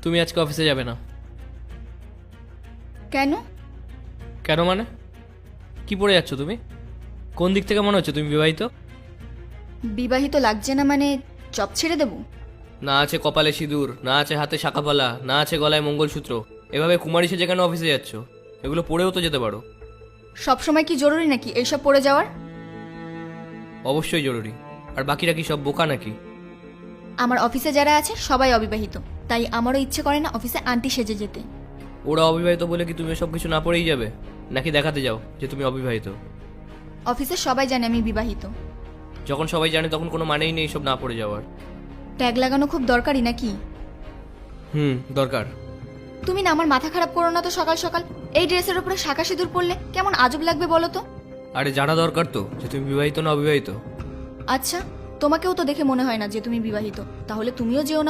তুমি আজকে অফিসে যাবে না। কেন? কেন মানে? কি পড়ে যাচ্ছ তুমি? কোন দিক থেকে মনে হচ্ছে তুমি বিবাহিত? বিবাহিত লাগছে না মানে জব ছেড়ে দেব? না আছে কপালে সিঁদুর, না আছে হাতে শাঁখাপালা, না আছে গলায় মঙ্গলসূত্র, এভাবে কুমারী সেজে কেন অফিসে যাচ্ছ? এগুলো পড়েও তো যেতে পারো। সব সময় কি জরুরি নাকি এইসব পড়ে যাওয়ার? অবশ্যই জরুরি। আর বাকিরা কি সব বোকা নাকি? আমার অফিসে যারা আছে সবাই অবিবাহিত, তাই আমারও ইচ্ছে করে না অফিসে আন্টি সেজে যেতে। ওরা অবিবাহিত বলে কি তুমি সব কিছু না পড়েই যাবে, নাকি দেখাতে যাও যে তুমি অবিবাহিত? অফিসে সবাই জানে আমি বিবাহিত। যখন সবাই জানে তখন কোনো মানেই নেই সব না পড়ে যাওয়ার। ট্যাগ লাগানো খুব দরকারি নাকি? দরকার। তুমি না আমার মাথা খারাপ করো না তো সকাল সকাল। এই ড্রেসের উপরে শাঁখা সিঁদুর পরলে কেমন আজব লাগবে বলো তো? আরে জানা দরকার তো যে তুমি বিবাহিত না অবিবাহিত। আচ্ছা, তোমাকেও তো দেখে মনে হয় না যে তুমি বিবাহিত, তাহলে তুমিও যেও না